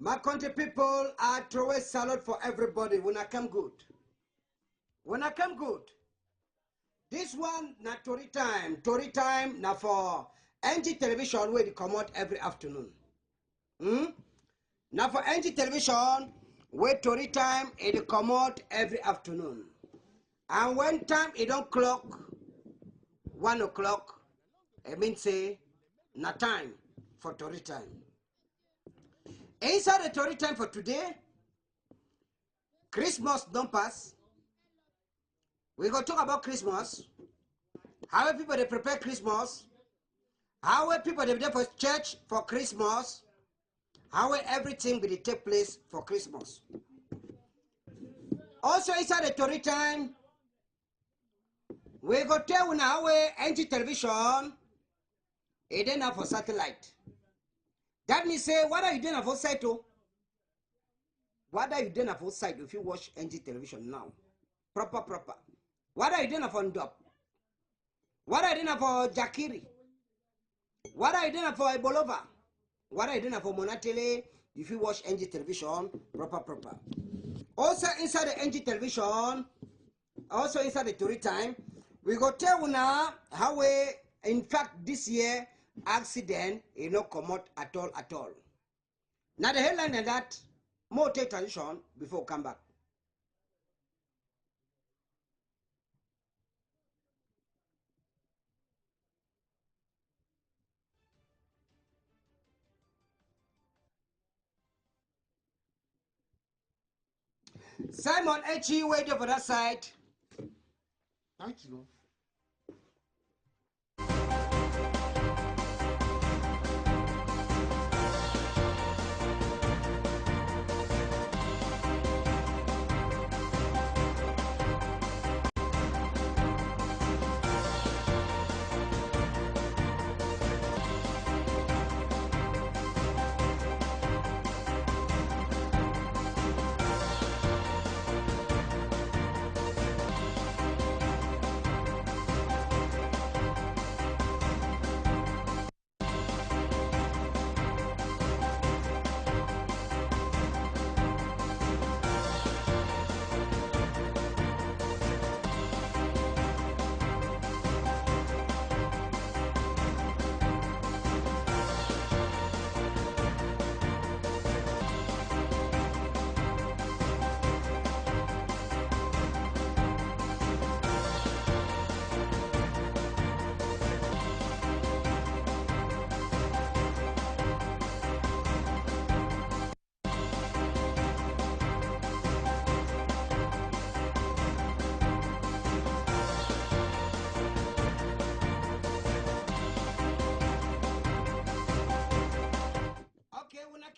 My country people, I throw a salad for everybody when I come good. When I come good. This one, na Tory time. Tory time, na for NG television where they come out every afternoon. Now for NG television, where Tory time, it come out every afternoon. And when time it don't clock, 1 o'clock, I mean say, na time for Tory time. Inside the Tory time for today, Christmas don't pass. We go talk about Christmas. How people they prepare Christmas. How people they there for church for Christmas. How everything will take place for Christmas. Also inside the Tory time, we go tell now where NG television, it then have for satellite. That means say, what are you doing for site? What are you doing for site if you watch NG television now? Proper. What are you doing for Ndop? What are you doing for Jakiri? What are you doing for Ebolova? What are you doing for Monatele if you watch NG television? Proper. Also inside the NG television, also inside the Tory time, we go tell now how we, in fact, this year, accident, come out at all. Now the headline is that, more take transition before we come back. Simon H.E. waiting for that side. Thank you.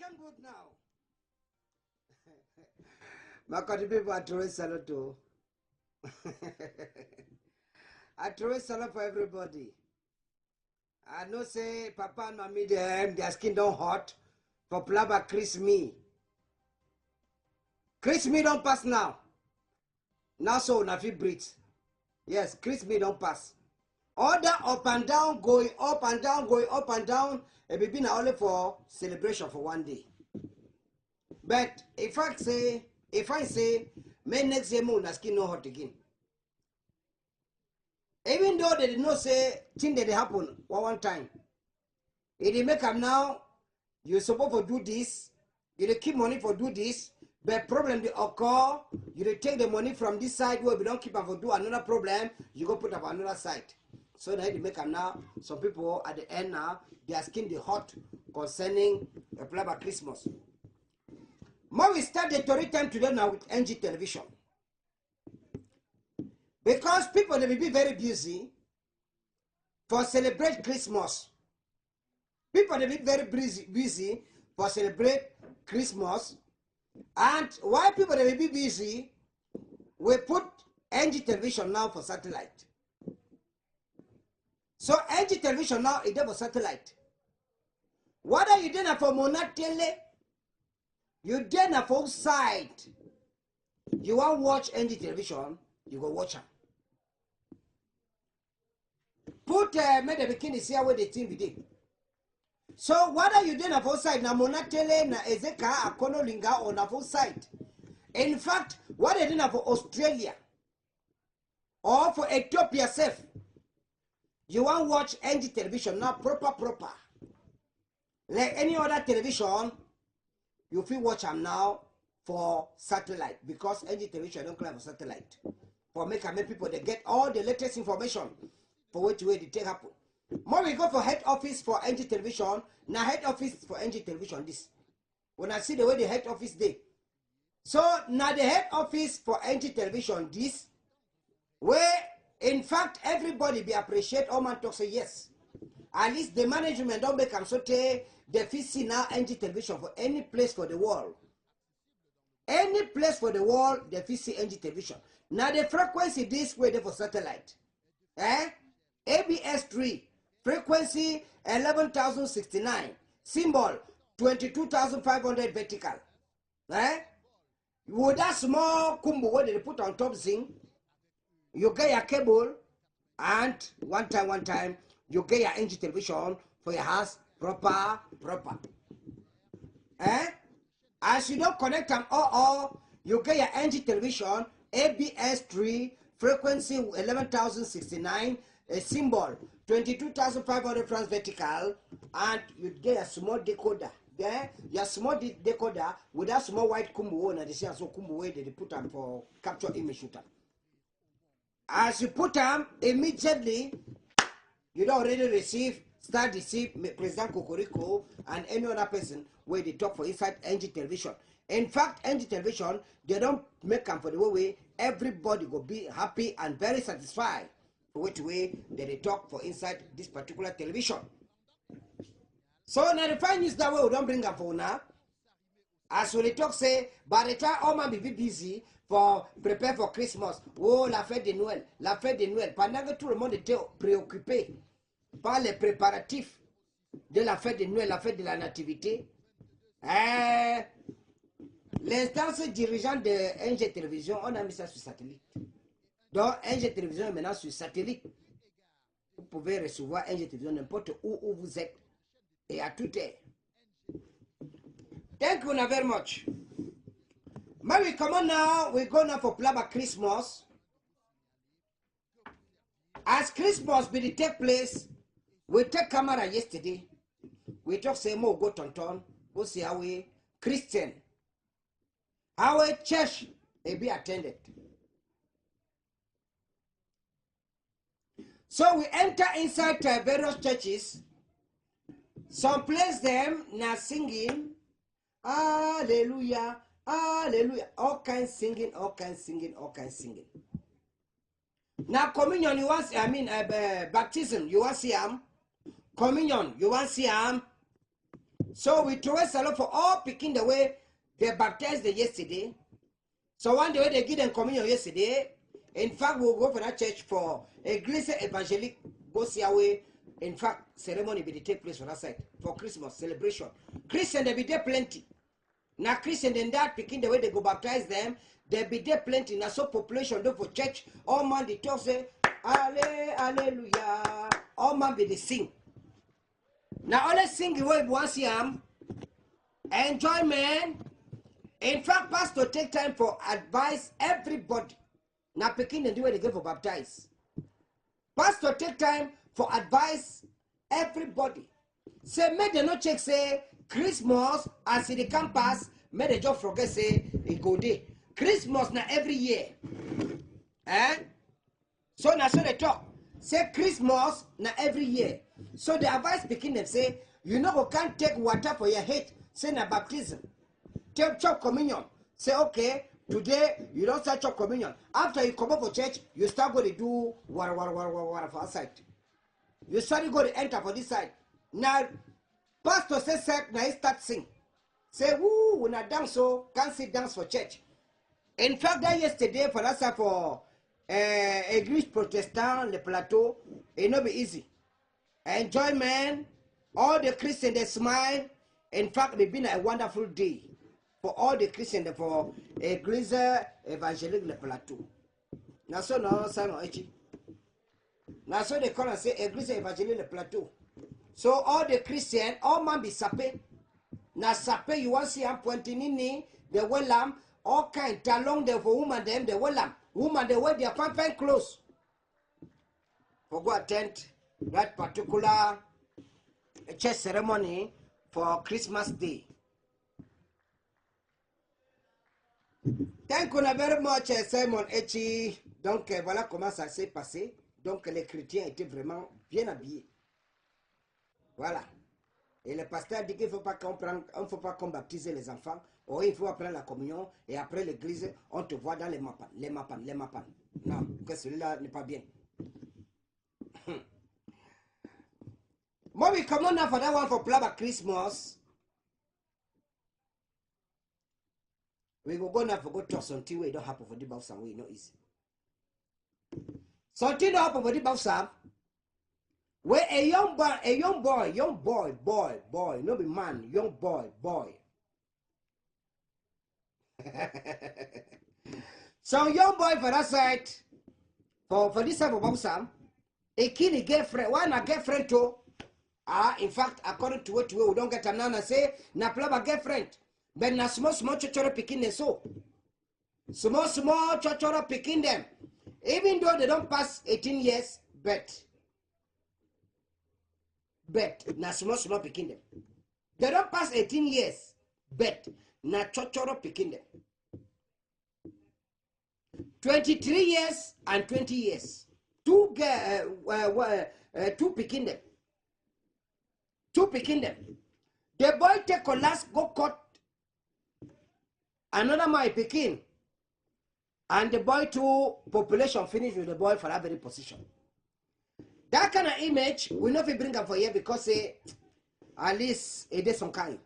Come good now. My country people, I throw a salad too. I throw a salad for everybody. I know say Papa and Mommy their skin don't hot for plaba Chris me. Chris me don't pass now. Now so na fit breathe. Yes, Chris me don't pass. Order up and down, going up and down, going up and down. It be been only for celebration for one day. But if I say, may next day moon skin no hot again. Even though they did not say thing that happen one time. It make them now, you're supposed to do this, you keep money for do this, but problem they occur, you take the money from this side where we don't keep up for do another problem, you go put up another side. So they make them now, some people at the end now, their skin they hot concerning a plan about Christmas. More we start the Tory time today now with NG television. Because people they will be very busy for celebrate Christmas. People they will be very busy for celebrate Christmas. And why people they will be busy, we put NG television now for satellite. So NG television now is there for satellite. What are you doing for Monatele? You done for side. You want to watch NG television, you go watch them. Put made the bikini see where the team be. So what are you doing on side? Na monatele na ezeka akono linga on a side. In fact, what are you doing for Australia or for Ethiopia safe? You want to watch NG television now proper. Like any other television, you feel watch them now for satellite because NG television don't claim for satellite. For make people they get all the latest information for which way they take happen. More we go for head office for NG television. Now head office for NG television this. When I see the way the head office day. So now the head office for NG television this, where in fact everybody be appreciate all man talk say yes. At least the management don't make them so the see now NG television for any place for the world. Any place for the world, the see NG television. Now the frequency this way for satellite. ABS3 frequency 11,069 symbol 22,500 vertical. With that small combo where they put on top zinc, you get your cable and one time you get your NG television for your house proper. As you don't connect them all, you get your NG television ABS3 frequency 11,069 a symbol 22,500 francs vertical, and you get a small decoder. There, your small decoder with that small white kumbu and they say so kumbu way they put them for capture image shooter. As you put them immediately, you don't already start receive President Kokoriko and any other person where they talk for inside NG television. In fact, NG television, they don't make them for the way everybody will be happy and very satisfied for which way they talk for inside this particular television. So now the fine news that way we don't bring them for now. As we talk say, by the time all man be busy for prepare for Christmas, oh la fête de Noël, pendant que tout le monde était préoccupé par les préparatifs de la fête de Noël, la fête de la nativité, l'instance dirigeante de NG Télévision, on a mis ça sur satellite. Donc NG Télévision est maintenant sur satellite. Vous pouvez recevoir NG Télévision n'importe où vous êtes et à toute heure. Thank you very much. Maybe come on now, we go now for Plaba Christmas. As Christmas be the take place, we take camera yesterday. We talk say more go tonton, go see how we Christian. How a church may be attended. So we enter inside various churches. Some place them now singing, hallelujah, hallelujah. All kinds singing. Now communion, you want baptism, you want see communion, you want see So we throw a salute for all picking the way they baptized yesterday. So one day they give them communion yesterday. In fact, we'll go for that church for a Église évangélique. Go see away. In fact, ceremony will take place on that side for Christmas celebration. Christian, there be there plenty. Now Christian then that picking the way they go baptize them, there be there plenty. Now so population do for church. All man they talk say, hallelujah. All man be they sing. Now all sing the way once enjoyment. In fact, pastor take time for advice everybody. Now picking the way they go for baptize. Pastor take time for advice everybody. Say make them not check say Christmas as in the campus, make the job forget say it go day. Christmas now every year. So now so they talk. Say Christmas now every year. So the advice begin them say, you know can't take water for your head. Say na baptism. Take chop communion. Say okay, today you don't start chop communion. After you come up for church, you start going to do water for outside. You start going to enter for this side. Now, pastor says now he start sing. Say woo, when I dance so can't sit dance for church. In fact, that yesterday for us for Église Protestant, Le Plateau, it not be easy. Enjoyment, all the Christians they smile. In fact, it's been a wonderful day for all the Christians for Église Évangélique Le Plateau. Now so Simon Echi. Now so they call and say Église Évangélique Le Plateau. So all the Christians, all man be sape. Na sape you want see am pointing in the well lamb, all kind along the for woman them the well lamb. Woman they wear their fine clothes. For go attend that particular church ceremony for Christmas Day. Thank you very much, Simon Echi. Donc voilà comment ça s'est passé. Donc les chrétiens étaient vraiment bien habillés. Voilà. Et le pasteur dit qu'il ne faut pas qu'on baptise les enfants. Ou il faut prendre la communion. Et après l'église, on te voit dans les mapan. Non, que celui-là n'est pas bien. Moi, we come on now for that one for Plaba Christmas. We go now for go talk something where it don't happen for the Bausa. We know easy. Something don't happen for the Bausa. Where a young boy, no be man, young boy. So young boy for that side, for this type of Bausa, a kid a girlfriend, why not girlfriend too? In fact, according to what we don't get a nana say, na plaba girlfriend. But na small chochoro picking them so. Small chochoro picking them. Even though they don't pass 18 years, but na small picking them. They don't pass 18 years, but na chochoro picking them. 23 years and 20 years. Two picking them. Two picking them. The boy take a last go cut another my picking. And the boy too population finish with the boy for that very position. That kind of image we not bring up for here because at least it is some kind.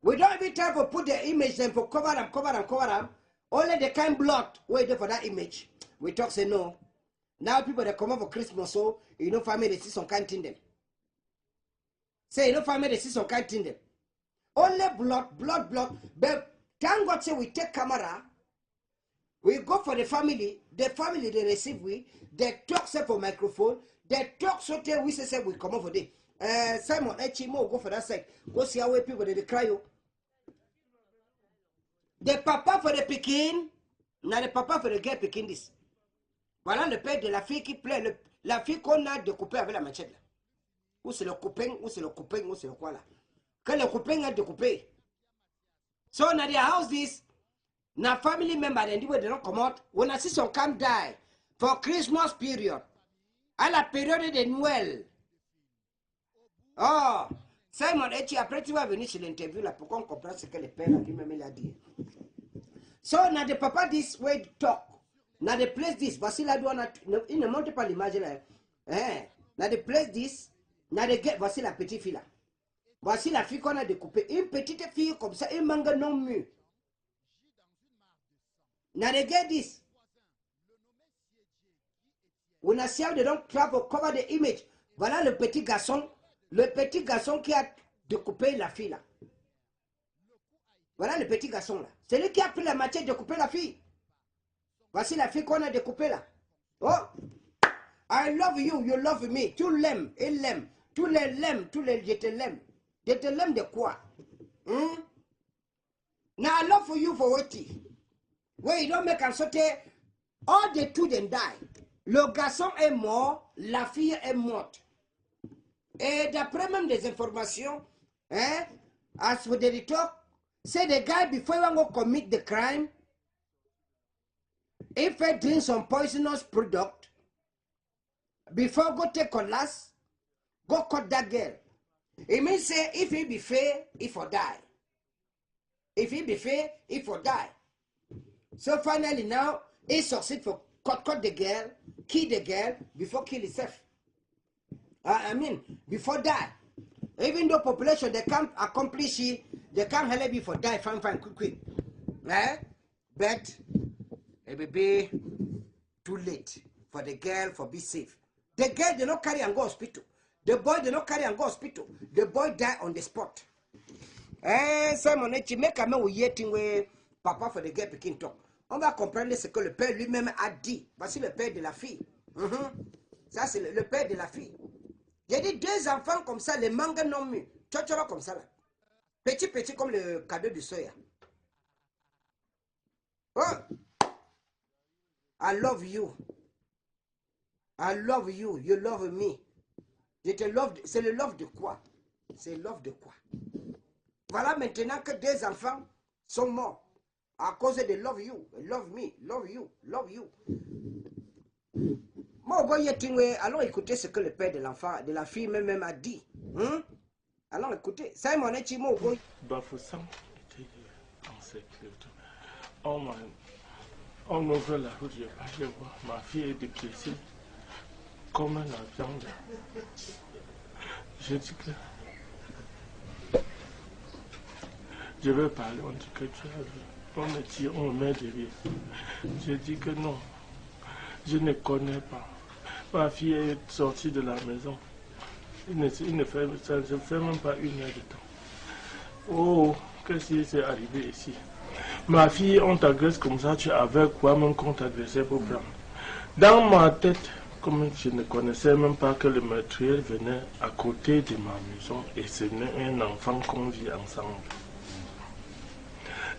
We don't even try to put the image then for cover them. Only the kind blood wait for that image. We talk say no. Now people that come over for Christmas, so you know family they see some kind thing them. Say you know family they see some kind thing them. Only blood. But thank God say we take camera. We go for the family they receive they talk say for microphone, they talk so tell we say we come over there. Simon Echimo go for that side. Go see how people they cry. The papa for the Pekin, now the papa for the girl Pekin this. Voilà le père de la fille qui plaît, la fille qu'on a découpée avec la machette là. Où c'est le copain, où c'est le quoi là. Quand le copain a découpé. So now their house this, now family member and the way they don't come out, when I see some come die for Christmas period, à la période de Noël. Oh, Simon Echi, après tu vas venir sur l'interview là pour qu'on comprenne ce que le père lui-même a dit. So now the papa this way talk. Now the place this, voici la douane, il ne montre pas l'image là. Now the place this, now the get, voici la petite fille là. Voici la fille qu'on a découpée. Une petite fille comme ça, un manga non mûr. Now the get this. When I see how they don't travel, cover the image. Voilà le petit garçon qui a découpé la fille là. Voilà le petit garçon là. C'est lui qui a pris la matière de couper la fille. Voici la fille qu'on a découpée là. Oh, I love you, you love me. Tu l'aimes, il l'aime. Tu l'aimes, je te l'aime. Je te l'aime de quoi? Now I love for you for what? Where you don't make a sauter, all the two then die. Le garçon est mort, la fille est morte. Et d'après même des informations, as for the talk, say the guy before you go commit the crime, if he drink some poisonous product, before go take a last, go cut that girl. It means say if he be fair, he for die. If he be fair, he for die. So finally now, he succeed for cut the girl, kill the girl, before kill himself. Before die. Even though population, they can't accomplish it, they can't help you for die, fine, quick. But it will be too late for the girl for be safe. The girl did not carry and go hospital. The boy did not carry and go hospital. The boy died on the spot. Simon, tu mets quand même au yéting where papa for the girl picking talk. On va comprendre ce que le père lui-même a dit. Voici le père de la fille. Ça, c'est le père de la fille. J'ai dit 2 enfants comme ça, les mangas non mûrs. Tchotchoro comme ça là. Petit, petit comme le cadeau du soya. Oh, I love you. I love you. You love me. Je te love. C'est le love de quoi? C'est love de quoi? Voilà maintenant que 2 enfants sont morts à cause de love you, love me, love you, love you. Moi, allons écouter ce que le père de l'enfant, de la fille même a dit. Allons écouter. Ça, mon étimo. Bafoussam était encerclé. On ouvre la route, je pas le voir. Ma fille est déplacée comme un avion. Je dis que je vais parler, on dit que tu as vu. On me tire, on me met derrière. Je dis que non, je ne connais pas. Ma fille est sortie de la maison. Ça ne se fait même pas 1 heure de temps. Oh, qu'est-ce qui s'est arrivé ici? Ma fille, on t'agresse comme ça, tu avais quoi même qu'on t'agressait pour prendre? Dans ma tête, comme je ne connaissais même pas que le meurtrier venait à côté de ma maison et ce n'est un enfant qu'on vit ensemble.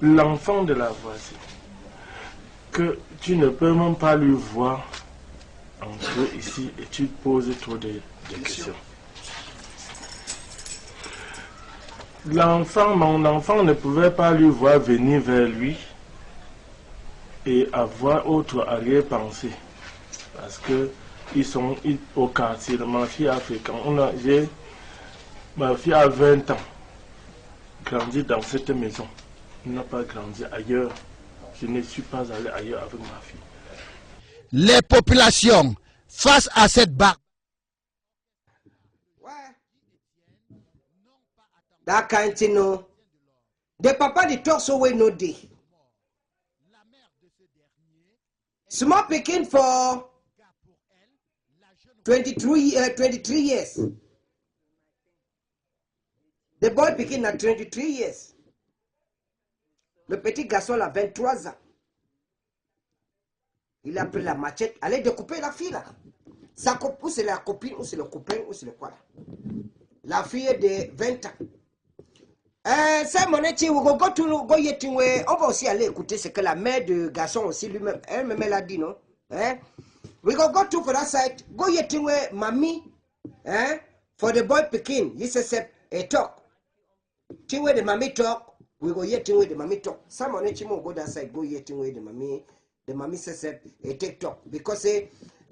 L'enfant de la voisine, que tu ne peux même pas lui voir entrer ici et tu poses trop de questions. Mon enfant ne pouvait pas lui voir venir vers lui et avoir autre arrière-pensée. Parce que ils sont au quartier. Ma fille a fréquent. Ma fille a 20 ans. Grandi dans cette maison. Elle n'a pas grandi ailleurs. Je ne suis pas allé ailleurs avec ma fille. Les populations, face à cette barre. That kind of no. The papa the talk so way no day. Small picking for 23 years. The boy picking at 23 years. Le petit garçon a 23 ans. Il a pris la machette, allait découper la fille là. Ou c'est la copine, ou c'est le copain, ou c'est le quoi là. La fille est de 20 ans. Ça, mon étier, on va aussi aller écouter ce que la mère de garçon aussi lui-même, elle-même elle a dit, non? We go to for that side, go yeting where mommy, for the boy picking, he says a talk. Ting where the mommy talk, we go yeting where the mommy talk. Some on each go that side, go yeting where the mommy says a take talk. Because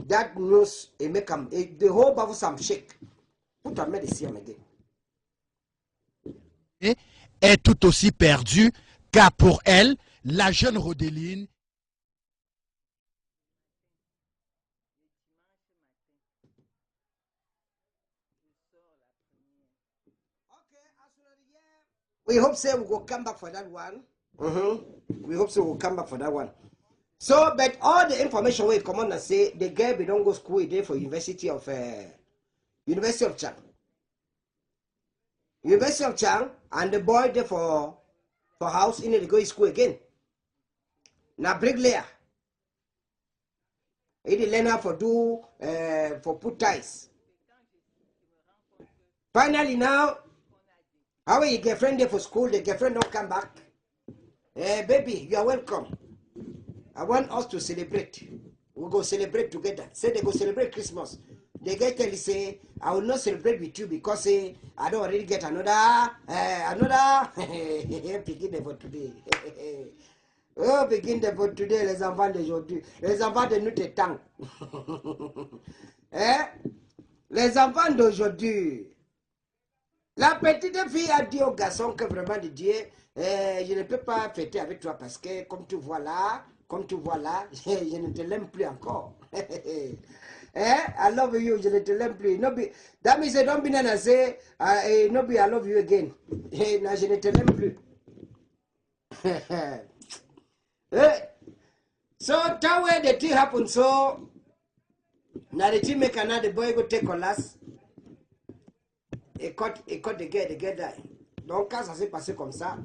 that news, it make them, the whole bubble some shake. Put a medicine again. Est tout aussi perdue, car pour elle, la jeune Rodéline we hope so we will come back for that one. We hope so we'll come back for that one. So, but all the information we come on and say the girl we don't go school there for University of Chang. University of Chang and the boy there for house in the go to school again. Now bricklayer. He did learn how for put ties. Finally now, how are your girlfriend there for school? The girlfriend don't come back. Baby, you are welcome. I want us to celebrate. We'll go celebrate together. Say they go celebrate Christmas. The guy tell you say, I will not celebrate with you because I don't already get another begin there for today. Oh, begin there for today, les enfants d'aujourd'hui. Les enfants de notre temps. Les enfants d'aujourd'hui. La petite fille a dit au garçon que vraiment de Dieu, je ne peux pas fêter avec toi parce que comme tu vois là, je ne te l'aime plus encore. I love you, je ne te l'aime plus. No be, that means I don't be and say, no be I love you again. Na je ne te l'aime plus. So that way the thing happen. So now the thing make another boy go take a last. Et quand the girl die. Donc quand ça s'est passé comme ça,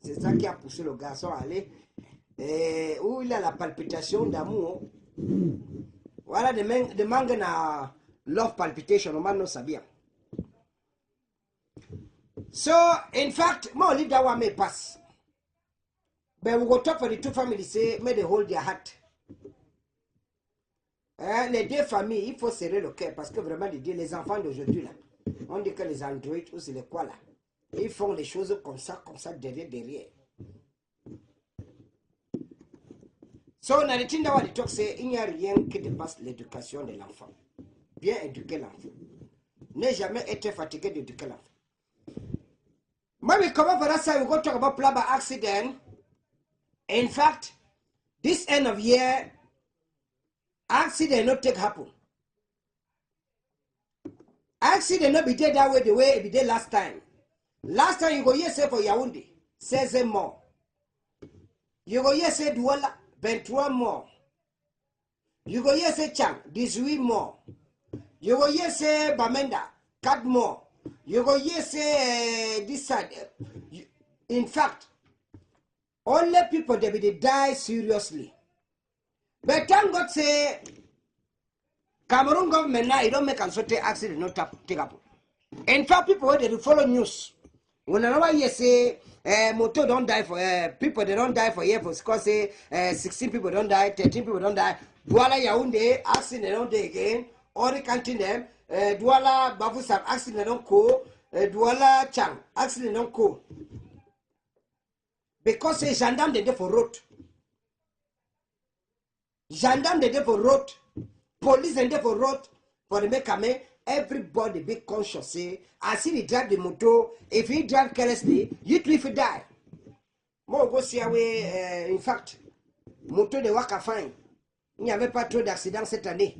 c'est ça qui a poussé le garçon à aller où il a la palpitation d'amour. Voilà, de mangue na love palpitation, on m'a non sabia. So, in fact, more leave that one may pass. But we go talk for the two families, say, may they hold their heart. Les deux familles, il faut serrer le cœur parce que vraiment, les enfants d'aujourd'hui, là, on dit que les androïdes ou c'est les quoi là, ils font les choses comme ça, derrière. So, on a dit il n'y a rien qui dépasse l'éducation de l'enfant. Bien éduquer l'enfant. Ne jamais être fatigué d'éduquer l'enfant. When we come up for that side, we go talk about plumber accident. In fact, this end of year, accident not take happen. Accident not be there that way the way it be there last time. Last time you go here say for Yaoundé, 16 more. You go here say Douala, 23 more. You go here say Chang, 18 more. You go here say Bamenda, 4 more. You go here say this side. In fact, only people that will die seriously. But thank God say Cameroon government now, it don't make a certain accident not take up. In fact, people they follow news. When another year say motor don't die for people they don't die for year for because say 16 people don't die, 13 people don't die. Douala Yaoundé accident don't die again. All the country them. Douala Bafoussam accident don't go. Douala Chang accident don't go. Because say gendarme they for road. Gendarme they for road. Police they for road. For the make everybody be conscious. Say, I see he drive the motor. If he drive carelessly, you too if he die. More go see away. In fact, moto de waka fine. Il n'y avait pas trop d'accidents cette année.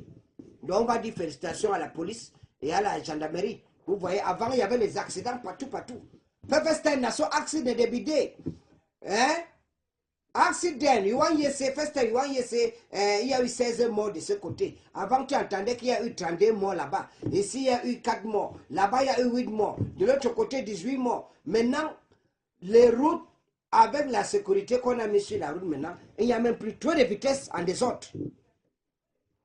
Donc on va dire félicitations à la police et à la gendarmerie. Vous voyez, avant il y avait les accidents partout. First time na so accident de bidé. Hein? Accident, you want to say, first time you want to say, il y a eu 16 morts de ce côté. Avant tu entendais qu'il y a eu 32 morts là-bas. Ici il y a eu 4 morts. Là-bas il y a eu 8 morts. De l'autre côté 18 morts. Maintenant, les routes, avec la sécurité qu'on a mis sur la route maintenant, il n'y a même plus trop de vitesse en désordre.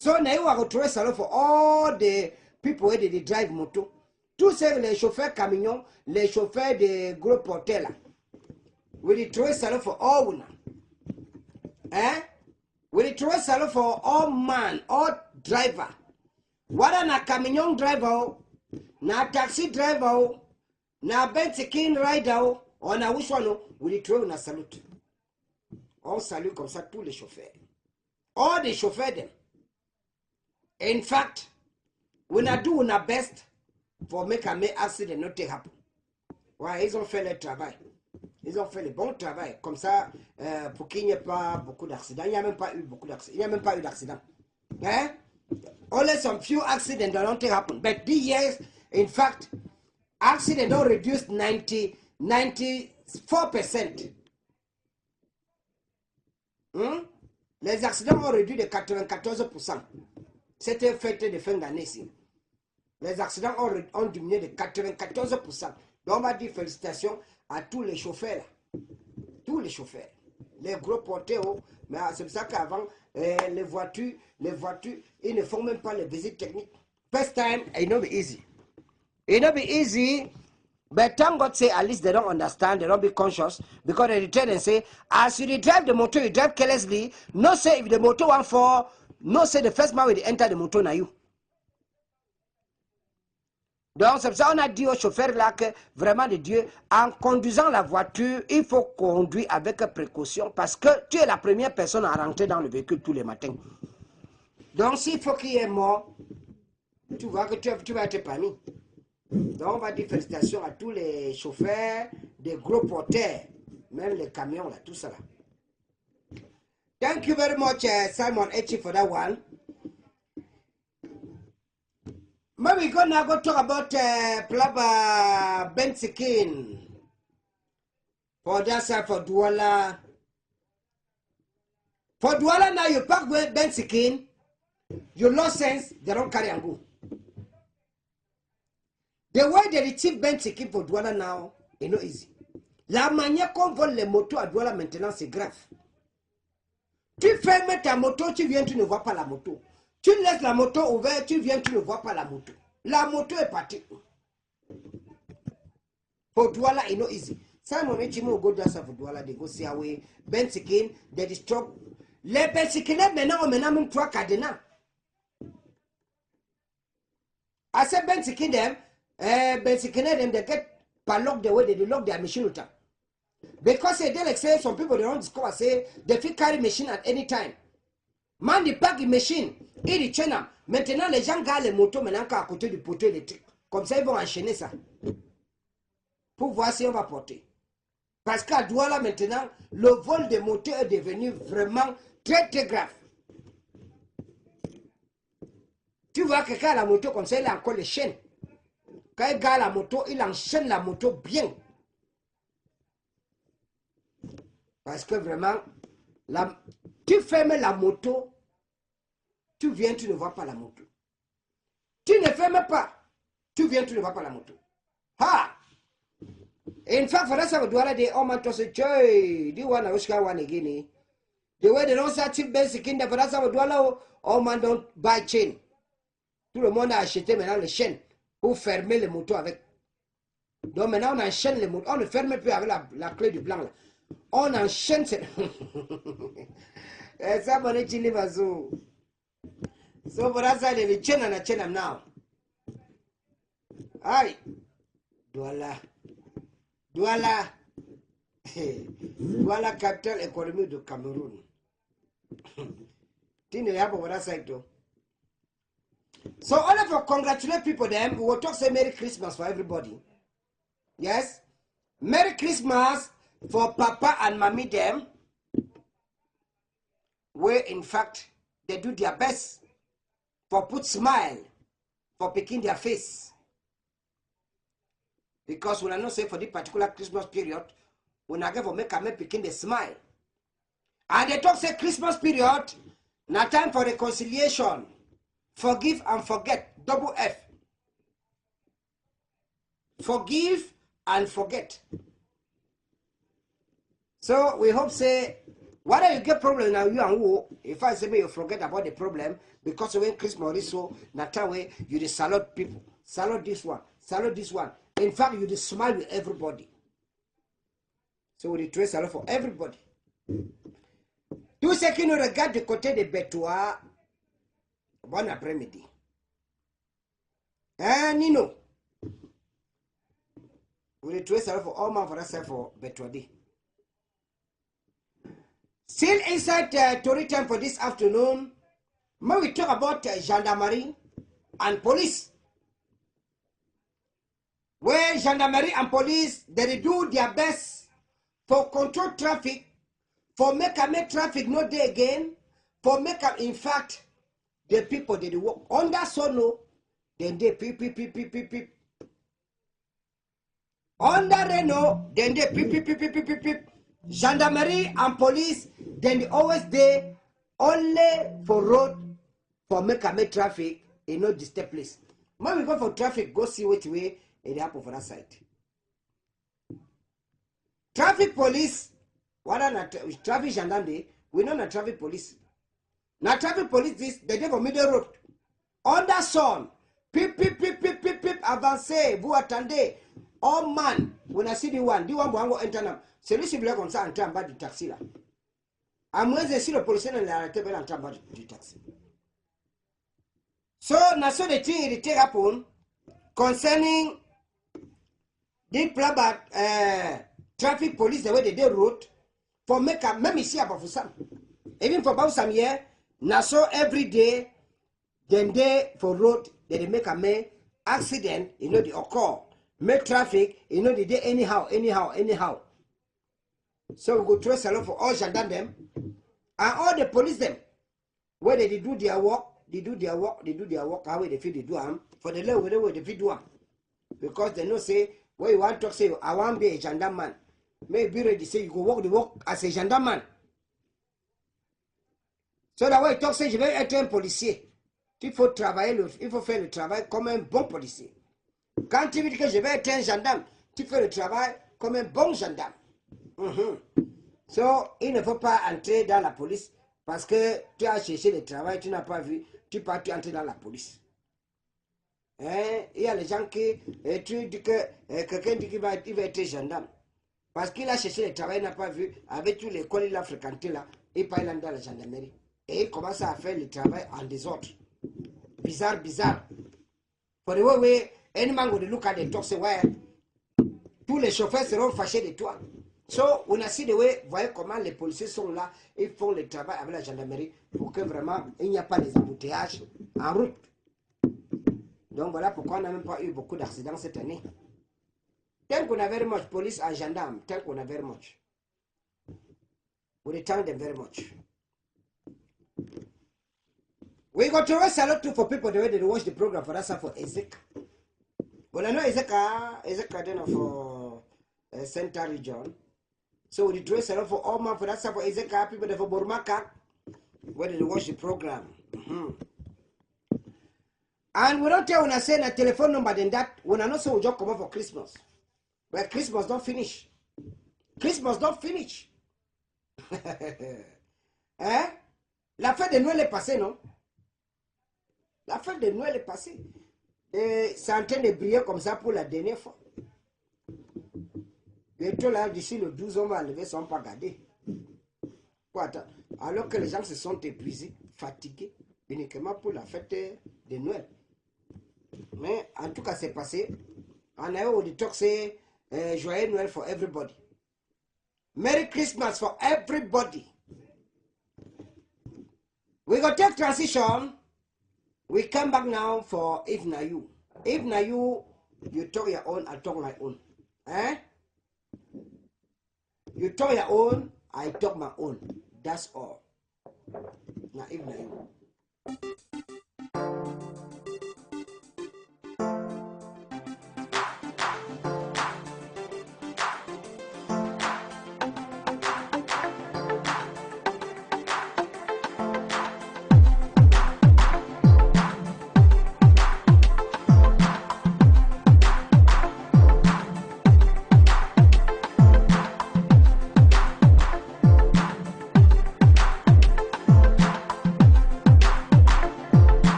So now you are retrouver ça for all the people where they drive moto. Tous ces les chauffeurs camions, les chauffeurs de gros porteurs là. We trouver ça for all now. We trouver ça for all man, all driver. Whether na camion driver, na taxi driver, na Benzikin rider, or na which one, we trouver na salute. On salute comme ça tous les chauffeurs. All the chauffeurs them. In fact, we na do our best for make a accident not take happen. Ouais, ils ont fait le travail. Ils ont fait le bon travail. Comme ça, pour qu'il n'y ait pas beaucoup d'accidents. Il n'y a même pas eu beaucoup d'accidents. Il n'y a même pas eu d'accidents. Hein? Only some few accidents don't happen. But these years, in fact, accidents don't reduce 94%. Les accidents ont réduit de 94%. C'était fête de fin d'année ici. Les accidents ont diminué de 94%. Donc on va dire félicitations à tous les chauffeurs. Tous les chauffeurs. Les gros porteurs. Mais c'est pour ça qu'avant, les voitures, ils ne font même pas les visites techniques. First time, it will be easy. It will be easy. But thank God say at least they don't understand, they don't be conscious. Because they tell and say, as you drive the motor, you drive carelessly. No say if the motor want for, no say the first man will enter the motor na you. Donc c'est pour ça qu'on a dit au chauffeur là que vraiment de Dieu, en conduisant la voiture, il faut conduire avec précaution parce que tu es la première personne à rentrer dans le véhicule tous les matins. Donc s'il faut qu'il y ait mort, tu vois que tu vas être parmi. Donc on va dire félicitations à tous les chauffeurs, des gros porteurs, même les camions là, tout ça là. Thank you very much Simon Echi for that one. Maybe we're gonna go talk about Plaba Benzikin. For that side, for Douala. For Douala now, you park with Benzikin, you lost sense, they don't carry and go. The way they retrieve Benzikin for Douala now, it's not easy. La manière qu'on vole les motos à Douala maintenant, c'est grave. Tu fermes ta moto, tu viens, tu ne vois pas la moto. Tu laisses la moto ouverte, tu viens, tu ne vois pas la moto. La moto est partie. For Douala, it's not easy. Simon Echimo go down for Douala, they go see away. Bensikin, they destroy. Le Bensikin, menam trois cadena. I said Bensikin them, Bensikin them, they get padlock the way they lock their machine with them. Because they like say some people they don't discover say they fit carry machine at any time. Man the pack machine, il est chena. Maintenant les gens gardent les motos maintenant à côté du poteau électrique. Comme ça ils vont enchaîner ça. Pour voir si on va porter. Parce qu'à Douala maintenant, le vol des motos est devenu vraiment très très grave. Tu vois que quand la moto comme ça, il a encore les chaînes. Quand il garde la moto, il enchaîne la moto bien. Parce que vraiment, tu fermes la moto, tu viens, tu ne vois pas la moto. Tu ne fermes pas, tu viens, tu ne vois pas la moto. Ha! In fact, for that time, Douala, they all man to say, "Joy, do you want to Oscar one again?" The way they don't start cheap basic in the for that time, Douala, all man don't buy chain. Tout le monde a acheté maintenant les chaînes pour fermer les motos avec. Donc maintenant, on enchaîne les motos. On ne ferme plus avec la clé du blanc là. On enchaîne. Ça, mon échili va so. So, for that side, the chain and a chain now. Aïe. Douala. Douala. Douala, capital économique du Cameroun. Tu ne l'as pas pour that side though. So all of you congratulate people them. We will talk say Merry Christmas for everybody. Yes? Merry Christmas for Papa and Mommy them. Where in fact they do their best for put smile for picking their face. Because when I not say for this particular Christmas period, when I get for make a man picking the smile. And they talk say Christmas period, now time for reconciliation. Forgive and forget. Double F. Forgive and forget. So we hope say, whether you get problem now, you and who, if I say me you forget about the problem, because when Christmas is so, that way you just salute people. Salute this one. Salute this one. In fact, you just smile with everybody. So we trace salute for everybody. Tout ce qui nous regarde du côté de Betoua, bon après-midi. Hein, Nino? We trace salute for all man for us for Betoua. Still inside Tory time for this afternoon, when we talk about gendarmerie and police. Where gendarmerie and police, they do their best for control traffic, for make traffic not there again, for make in fact, the people they work under sono, then they pip. Under Renault, then they pip. Gendarmerie and police, then they always there only for road, for make traffic, and not disturb place. When we go for traffic, go see which way it happen for that side. Traffic police, what are not traffic gendarme? We know not traffic police. Now traffic police this they dey for middle road. Under sun, pip, avancez, vous attendez. All man, when I see the one go enter now. Celui-ci voulait comme ça entrer en bas du taxi là. À moins de si le policier ne l'a arrêté, il entrer en bas du taxi. So, now so the thing it happen concerning the traffic police the way they did road for make a même ici à Bafoussam. Even for Bafoussam here, now so every day, then they for road they make a may accident, you know, the occur. Make traffic, you know, they do anyhow. So we go trace a lot for all gendarmes them and all the police them. Where they do their work, how they feel they do them for the level where they feel do them. Because they know say, where you want to talk say, I want to be a gendarme. Maybe ready say you go walk the walk as a gendarme. So that way you talk say, je vais être un policier. Il faut travailler, il faut faire le travail comme un bon policier. Quand tu dis que je vais être un gendarme, tu fais le travail comme un bon gendarme. So, il ne faut pas entrer dans la police parce que tu as cherché le travail, tu n'as pas vu, tu peux entrer dans la police. Hein? Il y a les gens qui, tu dis que quelqu'un dit qu'il va être gendarme. Parce qu'il a cherché le travail, il n'a pas vu. Avec tous les écoles qu'il a fréquenté là, il part dans la gendarmerie. Et il commence à faire le travail en désordre. Bizarre, bizarre. For the way, any man will look at the talk, say, ouais, tous les chauffeurs seront fâchés de toi. So, on a see the way, voyez comment les policiers sont là, ils font le travail avec la gendarmerie pour que vraiment, il n'y a pas des embouteillages en route. Donc voilà pourquoi on n'a même pas eu beaucoup d'accidents cette année. Tant qu'on a very much police and gendarme, tant qu'on a very much. We thank them very much. We got to rest a lot too for people the way they watch the program for us for Ezek. Well, I know Ezek then for Central region. So we dress a lot for all man for that for Ezek people for Bormaka where they watch the program. And we don't tell when I say a telephone number than that when I know so we just come up for Christmas. But Christmas don't finish. Christmas don't finish. Hein? La fête de Noël est passée, non? La fête de Noël est passée. Et c'est en train de briller comme ça pour la dernière fois. Bientôt là, d'ici le 12, on va enlever son pas gardé. Alors que les gens se sont épuisés, fatigués, uniquement pour la fête de Noël. Mais en tout cas, c'est passé. On a eu the talk say, joyeux Noël for everybody. Merry Christmas for everybody. We go take transition. We come back now for if na you. If na you, you talk your own, I talk my own. Eh? You talk your own, I talk my own. That's all. Now if na you.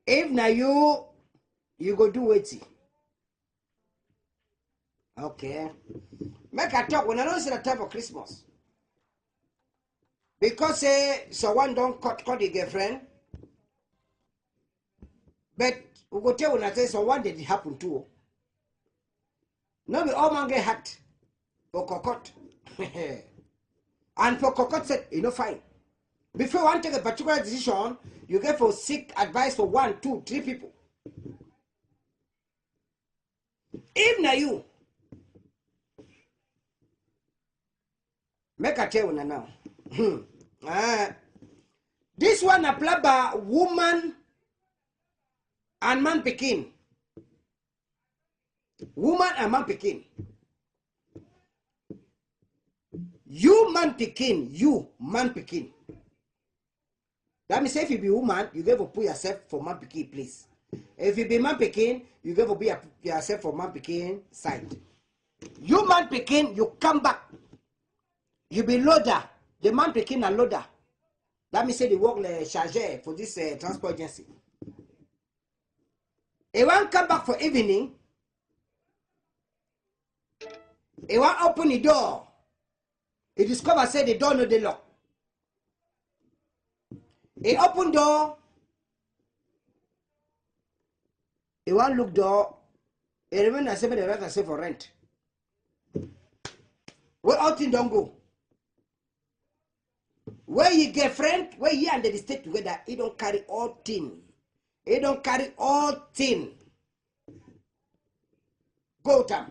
If na you, you go do wetin. Okay. Make I talk when I don't see the time for Christmas. Because someone don't cut the girlfriend. But we go tell when I say someone did it happen to. No be all man get hurt for cocotte. And for cocotte said, you know, fine. Before you want to take a particular decision, you get for seek advice for 1, 2, 3 people. If na you, make a tell you now. This one apply by woman and man pikin. Woman and man pikin. You man pikin, you man pikin. That means if you be woman, you get to put yourself for man pikin place. If you be man pikin, you get to be yourself for man pikin side. You man pikin, you come back. You be loader. The man pikin a loader. That means say they work the charger for this transport agency. He want come back for evening. He want open the door. He discover say the door no dey lock. He open door. He want look door. He remember I say the rent I say for rent. Where all thing don't go. Where you get friend, where you and they stay together, he don't carry all thing. He don't carry all thing. Go tam.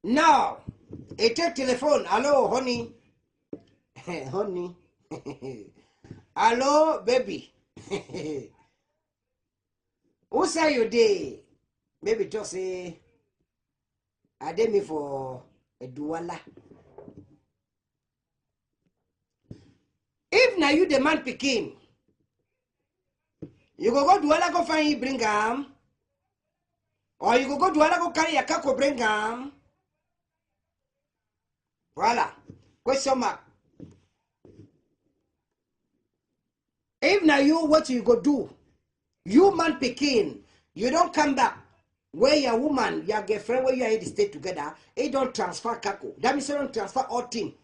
Now, he take telephone. Hello, honey. Honey. Hello, baby. Who say you there? maybe just say, I did me for a duala. If now you the man picking, you go duala go find you bring him, or you go duala go carry your kako bring him. Voila. Question mark. If now you what you go do, you man picking, you don't come back. Where your woman, your girlfriend, where you are in the state together, it don't transfer kako. That means you don't transfer all team.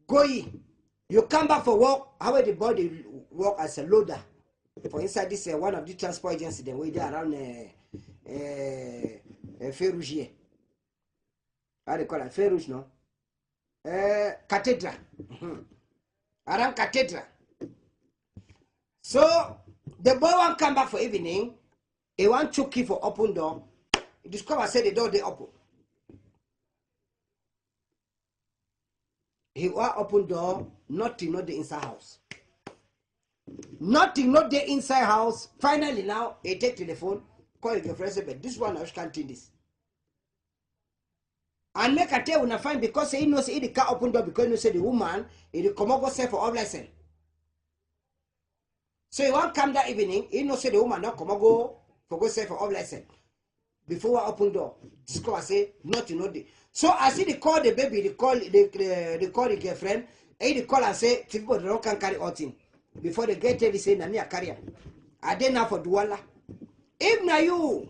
Go in. You come back for work. How will the body work as a loader? For inside this one of the transport agency, then we there around Ferrougier. How they call it? Ferrouge, no? Cathedral. Around Cathedral. So the boy won't come back for evening. He want to key for open door. He discover say the door they open. He want open door, nothing not the inside house. Nothing not the inside house. Finally now, he take telephone, call your friend, say, but this one I can't do this. And make a tell when I find because he knows he the car open door because he knows the woman, he the come over say for all lesson. So he want come that evening, he knows the woman not come go for go say for all lesson. Before I open door, discover say nothing not the. So as he call the baby, they call the girlfriend, and they call and say people don't can carry out thing. Before they get there, they say Nami a carrier. I did now for duala. If na you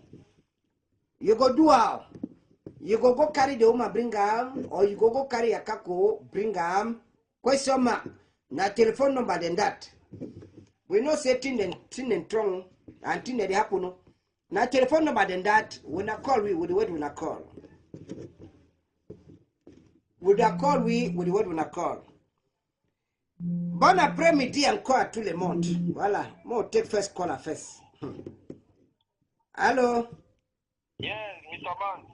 go do how? You go carry the woman bring am, or you go carry a kako bring am. Question mark. Na telephone number than that. We know say thing and strong and thing that happen. No. Na telephone number than that. When I call we with the word when I call. Would I call we with the word when I call? Bon après-midi encore à tout le monde. Voilà. Moi, take first caller first. Hello. Yes, Mr. Man.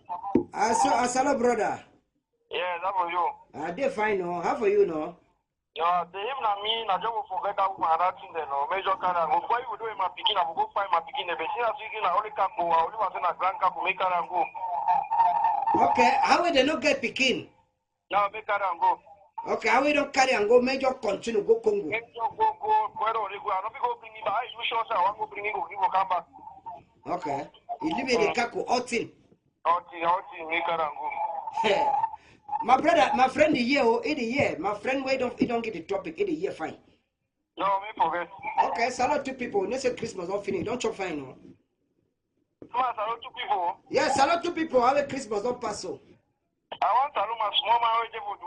Hello, brother. Yes, how are you? They fine, no? How for you, no? Yeah, the him na me, na just forget that woman that thing there, no. Major Kara, go why you do my picking, I will go find my picking. The best thing I only can go, I only want to grand cap make her and go. Okay, how will they not get picking? Now make her and go. Okay, how we don't carry and go, major continue, go Congo. Make you go, where do you go? I don't go bring him, I wish you say I want to bring him, he will come back. Okay, you live in the Kako, outing. Outing, make her and go. My brother, my friend, the year, my friend, wait, he don't get the topic, the year fine. No, me forget. Okay, salute to people. Next Christmas don't finish, don't chop fine, no. Come on, salute to people. Yeah, salute to people. How Christmas don't pass so. I want to know my small man, they would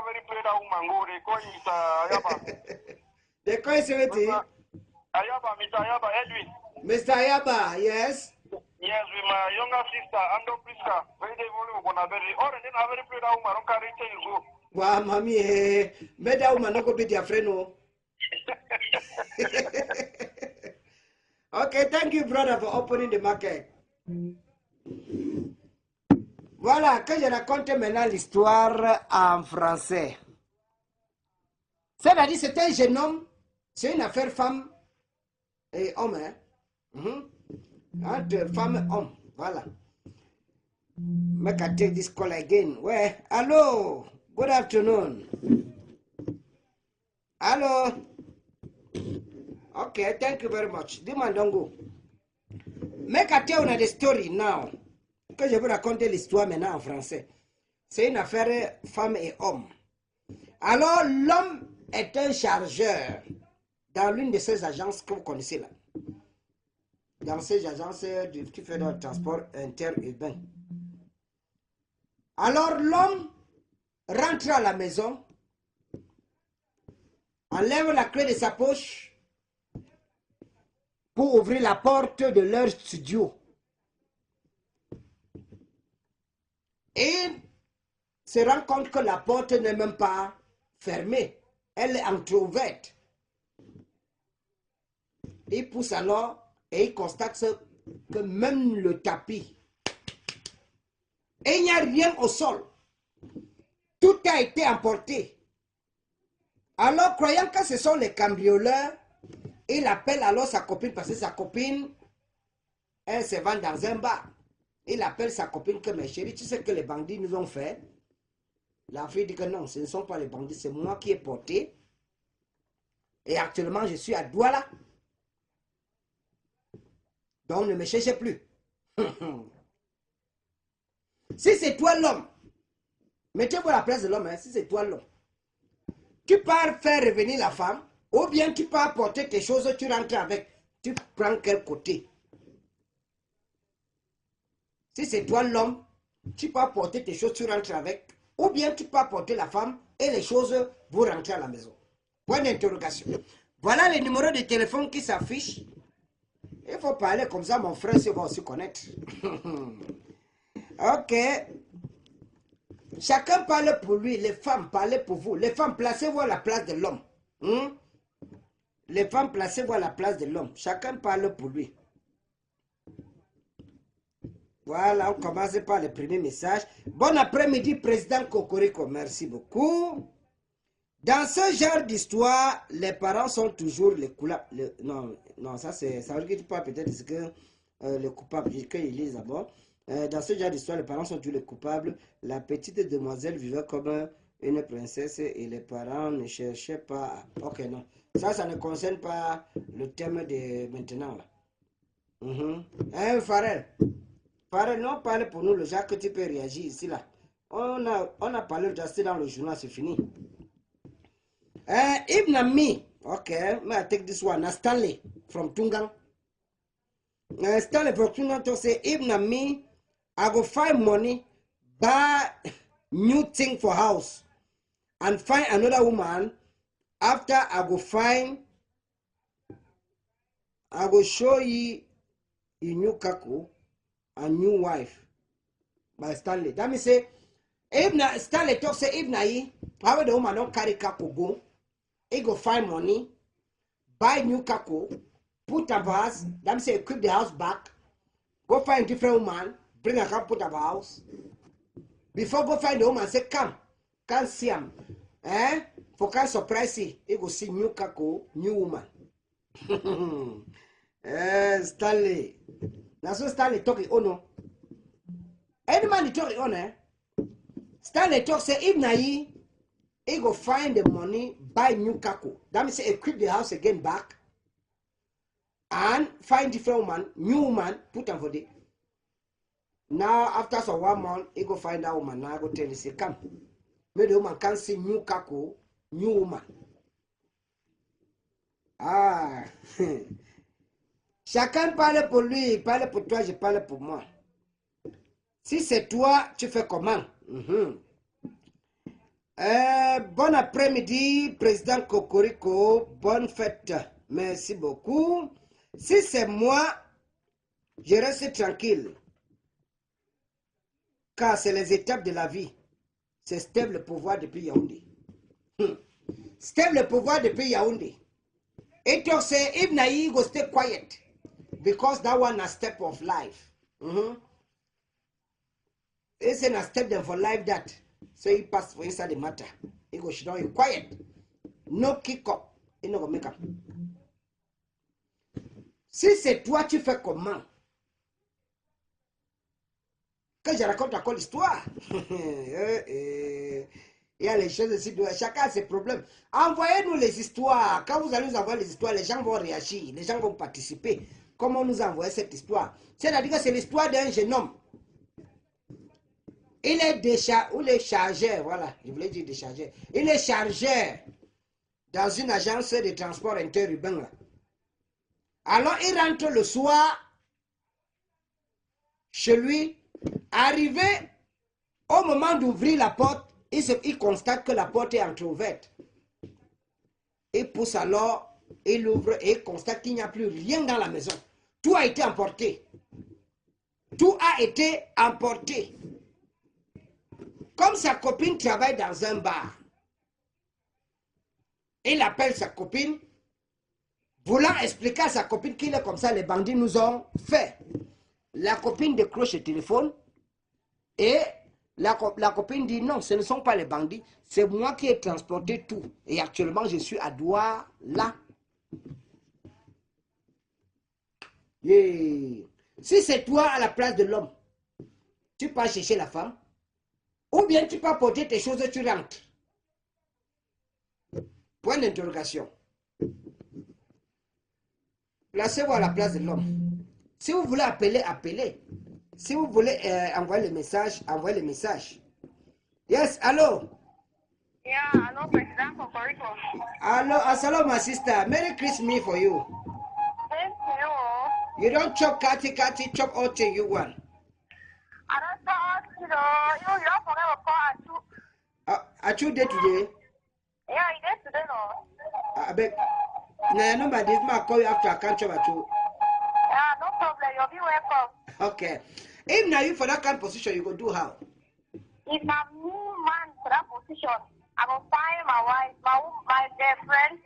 very play that woman go. They call it Ayaba. They call it Ayaba, Mr. Ayaba, Edwin. Mr. Ayaba, yes. Yes, with my younger sister, Ando Priska. Very day, we're going to very, or then I very play that woman, don't carry you go. Wow, mommy, made that woman not go be their friend, no. Okay, thank you, brother, for opening the market. Voilà, que je raconte maintenant l'histoire en français. C'est-à-dire, c'est un jeune homme, c'est une affaire femme et homme, hein? Entre femme et homme, voilà. Make I take this call again. Well, hello, good afternoon. Hello. Okay, thank you very much. Demand don't go. Make I tell you the story now. Que je vais raconter l'histoire maintenant en français. C'est une affaire femme et homme. Alors, l'homme est un chargeur dans l'une de ces agences que vous connaissez là. Dans ces agences qui font le transport interurbain. Alors, l'homme rentre à la maison, enlève la clé de sa poche pour ouvrir la porte de leur studio. Et se rend compte que la porte n'est même pas fermée. Elle est entrouverte. Il pousse alors et il constate que même le tapis, et il n'y a rien au sol. Tout a été emporté. Alors, croyant que ce sont les cambrioleurs, il appelle alors sa copine parce que sa copine elle se vend dans un bar. Il appelle sa copine que, mes chéris, tu sais que les bandits nous ont fait. La fille dit que non, ce ne sont pas les bandits, c'est moi qui ai porté. Et actuellement, je suis à Douala. Donc, ne me cherchez plus. Si c'est toi l'homme, mettez-vous à la place de l'homme, hein, si c'est toi l'homme, tu pars faire revenir la femme, ou bien tu pars porter tes choses, tu rentres avec, tu prends quel côté? Si c'est toi l'homme, tu pars porter tes choses, tu rentres avec, ou bien tu pars porter la femme et les choses, vous rentrez à la maison. Point d'interrogation. Voilà les numéros de téléphone qui s'affichent. Il faut parler comme ça, mon frère, si on va aussi connaître. Ok. Chacun parle pour lui, les femmes parlez pour vous. Les femmes, placez-vous à la place de l'homme. Les femmes, placez-vous à la place de l'homme. Chacun parle pour lui. Voilà, on commence par le premier message. Bon après-midi, président Cocorico. Merci beaucoup. Dans ce genre d'histoire, les parents sont toujours les coupables. Non, ça veut dire que tu parles peut-être que les coupables, qu'ils lisent d'abord. Dans ce genre d'histoire, les parents sont tous les coupables. La petite demoiselle vivait comme une princesse et les parents ne cherchaient pas. Ok, non. Ça ne concerne pas le thème de maintenant. Là. Farel. Farel, non, parle pour nous, le genre que tu peux réagir ici, là. On a parlé de dans le journal, c'est fini. Ibn Ami. Ok, may I take this one? Stanley from Tungang. Stanley from Tungang say, Ibn Ami, I go find money, buy new thing for house, and find another woman. After I go show you a new kaku, a new wife. By Stanley. That means say, Stanley talk say Ibn Ayi, how the woman don't carry kaku go, he go find money, buy new kaku, put a house. That means say equip the house back, go find different woman. Bring a camp, put up a house. Before go find the woman, say, come, can't see him. For can surprise he go see new kako, new woman. Stanley. That's what Stanley talking, oh no. Any man talking on, Stanley talk, say, if na he go find the money, buy new kako. That means say, equip the house again back. And find different woman, new woman, put them for the. Now, after some 1 month, he go find that woman. Now, I go tell you, say, come. Maybe the woman can see new kako, new woman. Ah. Chacun parle pour lui, il parle pour toi, je parle pour moi. Si c'est toi, tu fais comment? Bon après-midi, président Cocorico. Bonne fête. Merci beaucoup. Si c'est moi, je reste tranquille. Car c'est les étapes de la vie. C'est stable le pouvoir depuis Yaoundé. Stable le pouvoir depuis Yaoundé. It talk say, if Nayi go stay quiet, because that one a step of life. It's a step them for life that. So he pass for inside the matter. He go sit down, you quiet. No kick up. He no go make up. Si c'est toi, tu fais comment? Que je raconte encore l'histoire. Il y a les choses ici, chacun a ses problèmes. Envoyez-nous les histoires. Quand vous allez nous envoyer les histoires, les gens vont réagir, les gens vont participer. Comment nous envoyer cette histoire? C'est-à-dire que c'est l'histoire d'un jeune homme. Il est déchargé, voilà, je voulais dire déchargé. Il est chargé dans une agence de transport interurbain. Alors il rentre le soir chez lui. Arrivé au moment d'ouvrir la porte, il constate que la porte est entrouverte. Il pousse alors, il ouvre et il constate qu'il n'y a plus rien dans la maison. Tout a été emporté. Tout a été emporté. Comme sa copine travaille dans un bar, il appelle sa copine, voulant expliquer à sa copine qu'il est comme ça, les bandits nous ont fait. La copine décroche le téléphone et la copine dit non, ce ne sont pas les bandits, c'est moi qui ai transporté tout. Et actuellement, je suis à Douala. Yeah. Si c'est toi à la place de l'homme, tu pars chercher la femme, ou bien tu peux porter tes choses et tu rentres. Point d'interrogation. Placez-vous à la place de l'homme. Si vous voulez appeler, appelez. Si vous voulez envoyer le message, envoyez le message. Yes, hello. Yeah, hello, President Kokoriko. Hello, assalamu my sister. Merry Christmas for you. Thank you. You don't chop kati, chop all thing you want. I don't talk, you don't forget about call I choose day today. Yeah, it is today, no. I beg. Now, your number this man call you after I can't chop at you. Yeah, no problem. You'll be welcome. Okay. If now you for that kind of position, you go do how? If I'm me man for that position, I go find my wife, my girlfriend.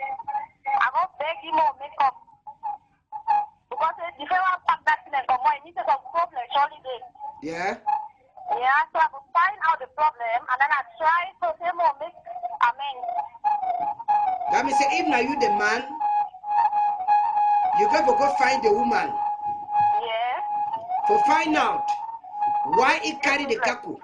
I go beg him or make up. Because the federal pack that thing and come on, it needs some problem, surely there. Yeah. Yeah, so I will find out the problem and then I try to say more make amends. Let me say, if now you the man, you got to go find the woman. Yeah. To find out why he carry the kaku.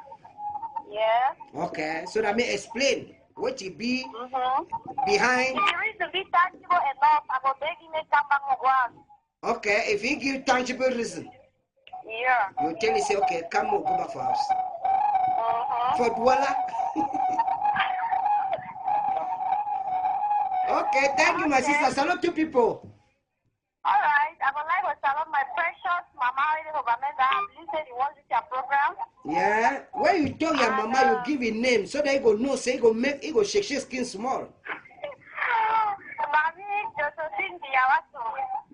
Yeah. Okay, so that may explain what he be Mm-hmm. behind. If the reason be tangible enough, I will beg him to come back and go out. Okay, if he give tangible reason, Yeah. you tell him say, okay, come on, go back for house. Mm-hmm. For Douala. Okay, thank you, my sister. Salute to people. All right. I would like to salute my precious mama, Obamenda. I've listened to your program. Yeah, when you tell your mama, you give a name so that he go know, say he go make, he go shake skin small. Mami, Josephine Diawato.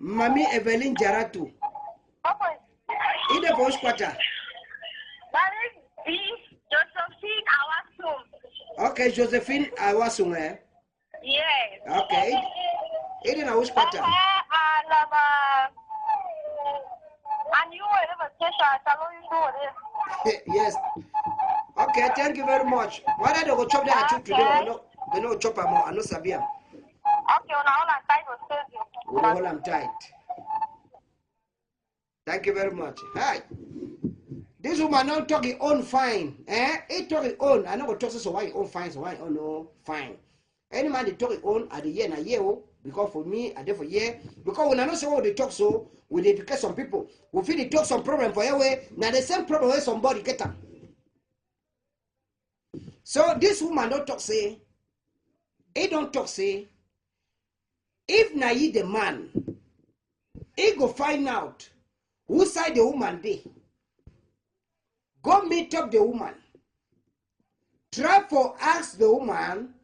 Mami Evelyn Jaratu. Papa, In the first quarter. Mami B. Josephine Awato. Okay, Josephine Awasung, eh? Yes. Okay. In the first quarter. And you were never station. I salute you do it. Yes. Okay, thank you very much. Why don't you go chop that okay. Today? We no chop am. I no sabi am. Okay, now all I'm tight will save you. We no hold am tight. Thank you very much. Hi. This woman not talk his own fine. Eh? He talk his own. I know go talk so why his own fine, so why own no fine. Any man they talk his own at the year na year. Because for me, I did for year. Because when I know say what they talk so, we educate some people. We feel they talk some problem for your way. Now the same problem where somebody get them. So this woman don't talk say. He don't talk say. If na he the man, he go find out who side the woman dey. Go meet up the woman. Try for ask the woman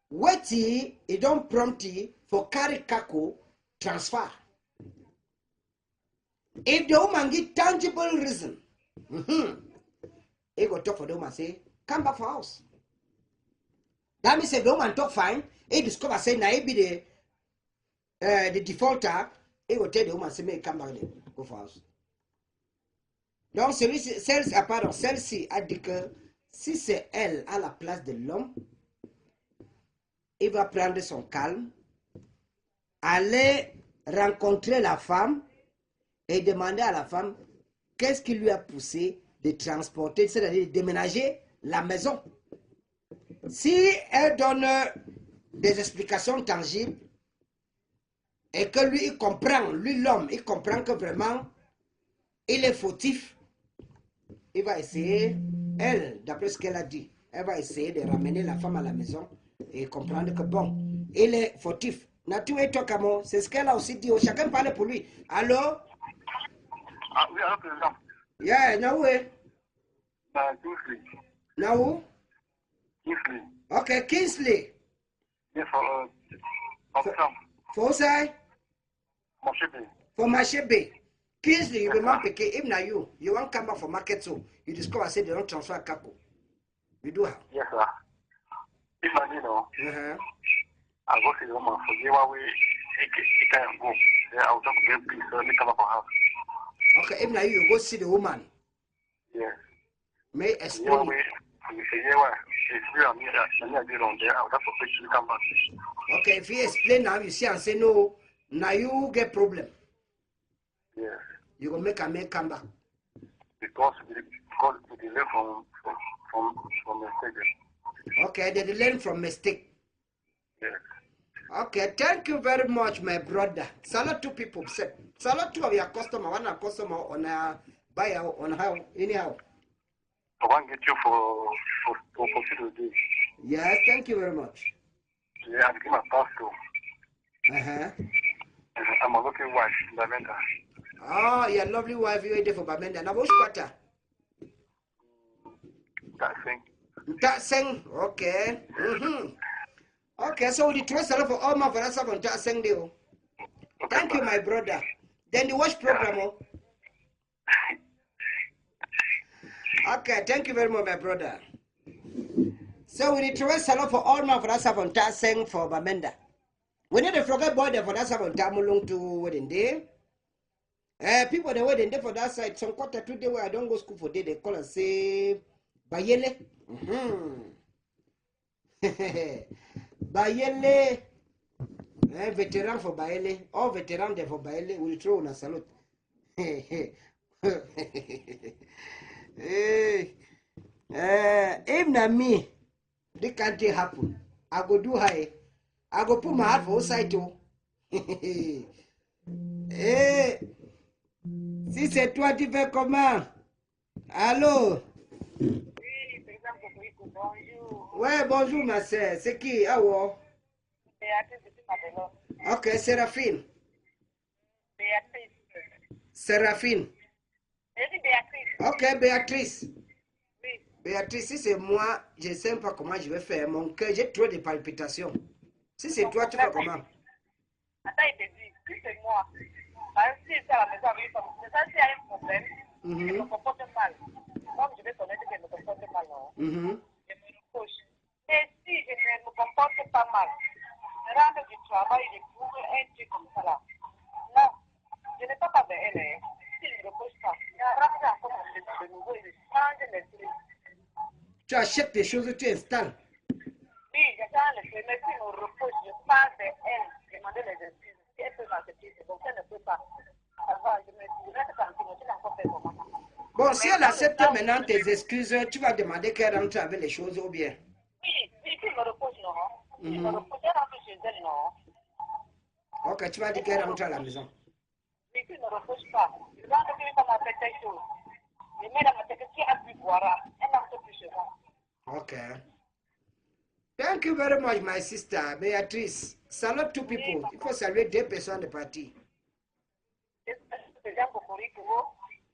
what he don't prompt he for carry kako transfer. If the woman give tangible reason, he go talk for the woman say, come back for house. That means if the woman talk fine, he discover say na he be the defaulter, he will tell the woman say, may come back there, go for house. Donc celle-ci a dit que si c'est elle à la place de l'homme, il va prendre son calme, aller rencontrer la femme et demander à la femme qu'est-ce qui lui a poussé de transporter, c'est-à-dire de déménager la maison. Si elle donne des explications tangibles et que lui, il comprend, lui l'homme, il comprend que vraiment, il est fautif, il va essayer, elle, d'après ce qu'elle a dit, elle va essayer de ramener la femme à la maison et comprendre que bon, il est fautif. Natou et Tokamo, c'est ce qu'elle a aussi dit. Chacun parle pour lui. Allô? Ah oui, alors président. Yeah, Naoué. Kingsley. Naou? Kingsley. Okay, Kingsley. Yes, for Fosai? Moshe. For Mashebe. Kingsley, you remember, if na you want to come back for market, so you discover say they don't transfer Kako. You do have? Yes, sir. If I did know, I go see the woman for the way he can go. Then I'll talk to him, please, so let me come up for house. Okay, if na you go see the woman. Yes. May explain. Okay, if you explain now, you see and say no, now you get problem. Yes. You will make a man come back. Because we delay from mistake. Okay, they learn from mistake. Yes. Okay, thank you very much, my brother. Salute two people. Salute two of your customer. One a customer on a buyer on how anyhow. I want to get you for possibility. Yes, thank you very much. Yeah, I'm giving a pass to. I'm a looking wife, Lamenta. Oh, your lovely wife, you're there for Bamenda. Now, what's quarter? That thing. Okay. Okay, so the trust a lot for all my brothers on that thing deal. Thank you, my brother. Then the watch program. Oh. Okay, thank you very much, my brother. So we need to rest a lot for all my brothers on that thing for Bamenda. We need to forget about the brothers on Tamulung to wedding day. People the wedding day for that side. Some quarter 2 days where I don't go school for day, they call and say Bayele. Bayele. Veteran for Bayele. All veteran there for Bayele. We'll throw on a salute. If not me, this can't happen. I go do high. I go put my heart for outside too. Si c'est toi, tu fais comment? Allô? Ouais, bonjour ma soeur. C'est qui? Ah ouais. Ok, Séraphine. Séraphine. Ok, Béatrice. Béatrice, si c'est moi, je ne sais pas comment je vais faire. Mon cœur, j'ai trop de palpitations. Si c'est toi, tu fais comment? Attends, il te dit, si c'est moi, si c'est à la maison avec lui, c'est ça, s'il y a un problème, je me comporte mal. Donc, je vais connaître que je me comporte mal, non? Je me reproche. Mais si je ne me comporte pas mal, je rentre du travail, je trouve un truc comme ça là. Non, je n'ai pas peur de elle. Si je ne me reproche pas, je rentre encore de nouveau et je change les trucs. Tu achètes des choses, tu installes. Oui, je change les trucs, mais si je me reproche, je parle de elle, demander les excuses. Si elle peut m'accepter, c'est bon, si elle ne peut pas. Alors, je me reste tranquille, tu n'as encore fait comment? Bon, si elle accepte maintenant tes excuses, tu vas demander qu'elle rentre avec les choses ou bien? Oui, si tu me reposes, non. Si tu me reposes, elle rentre chez elle, non. Ok, tu vas dire qu'elle rentre à la maison. Si tu ne me reposes pas, je vais entendre que ça m'a fait quelque chose. Je mets dans ma tête qui a pu boire, elle n'entre plus chez moi. Ok. Thank you very much, my sister, Béatrice. Salute two people. Il faut saluer 2 personnes de partie. C'est bien pour courir pour vous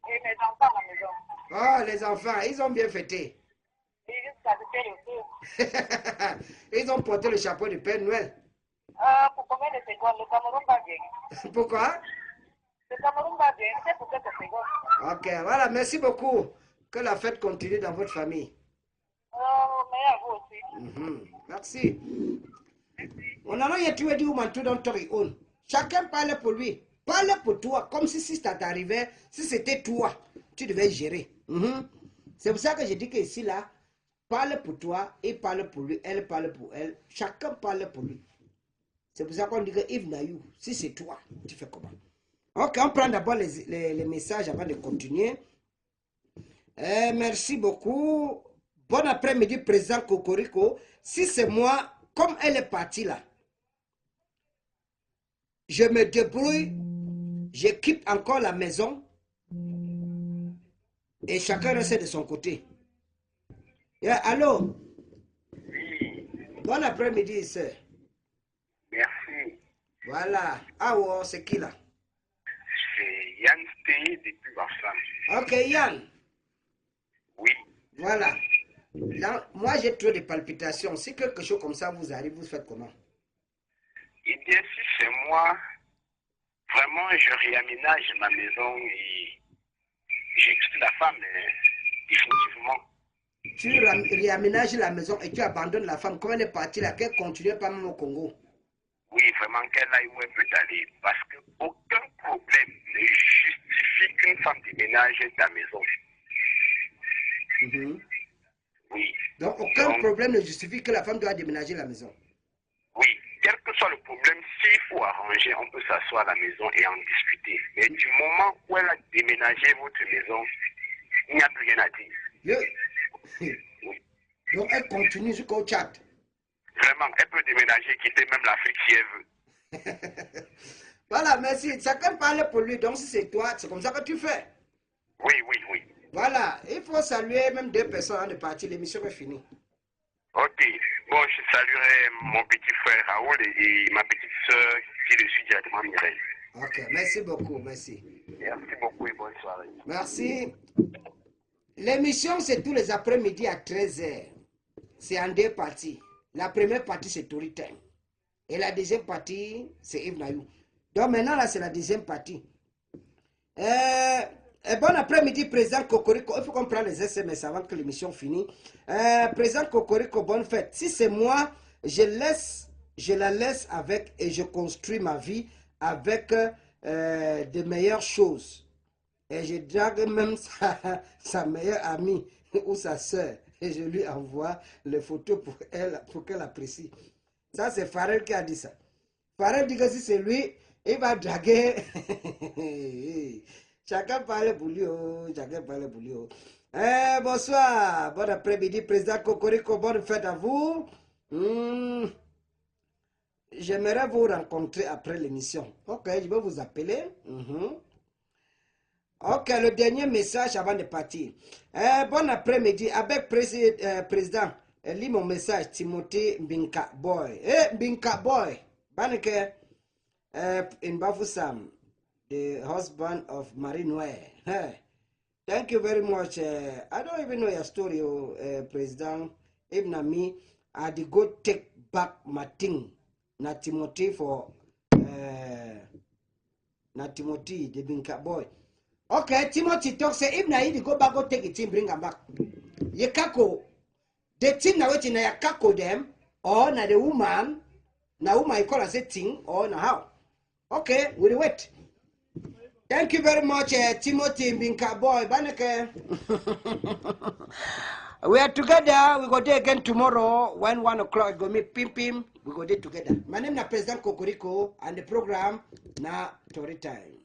et mes enfants à la maison. Oh, les enfants, ils ont bien fêté. Et jusqu'à ce que aussi. Ils ont porté le chapeau de Père Noël. Pour combien de secondes, le Cameroun va bien. Pourquoi? Le Cameroun va bien, c'est pour quelques secondes. Ok, voilà, merci beaucoup. Que la fête continue dans votre famille. Mais à vous aussi. Merci. On a rien tué du monde tout dans ton own. Chacun parle pour lui. Parle pour toi, comme si ça t'arrivait, si c'était toi, tu devais gérer. C'est pour ça que je dis que ici, là, parle pour toi, il parle pour lui, elle parle pour elle. Chacun parle pour lui. C'est pour ça qu'on dit que Yves Nayou, si c'est toi, tu fais comment? Ok, on prend d'abord les messages avant de continuer. Merci beaucoup. Bon après-midi, président Cocorico. Si c'est moi, comme elle est partie là, je me débrouille, je quitte encore la maison et chacun reste de son côté. Allô? Oui. Bon après-midi, sœur. Merci. Voilà. Ah ouais, c'est qui là? C'est Yann Stéhi depuis Barcelone. Ok, Yann. Oui. Voilà. Là, moi, j'ai trop de palpitations. Si quelque chose comme ça vous arrive, vous faites comment? Eh bien, si c'est moi, vraiment, je réaménage ma maison et je quitte la femme, définitivement. Tu réaménages la maison et tu abandonnes la femme. Comme elle est partie là, qu'elle continue pas même au Congo. Oui, vraiment, qu'elle aille où elle peut aller. Parce qu'aucun problème ne justifie qu'une femme déménage ta maison. Oui. Donc, aucun problème ne justifie que la femme doit déménager la maison. Oui, quel que soit le problème, s'il faut arranger, on peut s'asseoir à la maison et en discuter. Mais du moment où elle a déménagé votre maison, il n'y a plus rien à dire. Yeah. Donc elle continue jusqu'au Tchad. Vraiment, elle peut déménager, quitter même l'Afrique si elle veut. Voilà, merci. Chacun parle pour lui. Donc si c'est toi, c'est comme ça que tu fais. Oui. Voilà, il faut saluer même 2 personnes avant de partir. L'émission est finie. Ok. Bon, je saluerai mon petit frère Raoul et ma petite soeur qui le suit directement, Mireille. Ok, merci beaucoup, merci. Merci beaucoup et bonne soirée. Merci. L'émission, c'est tous les après-midi à 13h. C'est en 2 parties. La première partie, c'est Tory Time. Et la deuxième partie, c'est Yves Nayou. Donc maintenant, là, c'est la deuxième partie. Bon après-midi, président Cocorico. Il faut qu'on prenne les SMS avant que l'émission finisse. Président Cocorico, bonne fête. Si c'est moi, je la laisse avec et je construis ma vie avec de meilleures choses. Et je drague même sa meilleure amie ou sa soeur. Et je lui envoie les photos pour qu'elle apprécie. Ça, c'est Farel qui a dit ça. Farel dit que si c'est lui, il va draguer. Chacun parle pour lui. Chacun parle pour lui. Bonsoir. Bon après-midi, président Cocorico. Bonne fête à vous. J'aimerais vous rencontrer après l'émission. Ok, je vais vous appeler. Ok, le dernier message avant de partir. Bon après-midi. Avec président, lis mon message, Timothée Binka Boy. Binka Boy. Baneke, in Bafusam, the husband of Marie Noire. Thank you very much. I don't even know your story, President. Even me, I had to go take back my thing. Na Timothy for, na Timothy, the Binka Boy. Okay, Timothy talk say if na you go back go take it team bring am back. You kako the team na waiting na you kako them or na the woman you call as a thing or na how? Okay, we'll wait. Thank you very much, Timothy Binka Boy. Baneke. We are together. We go there again tomorrow when 1 o'clock go meet Pim. We go there together. My name is President Cocorico and the program na Tory Time.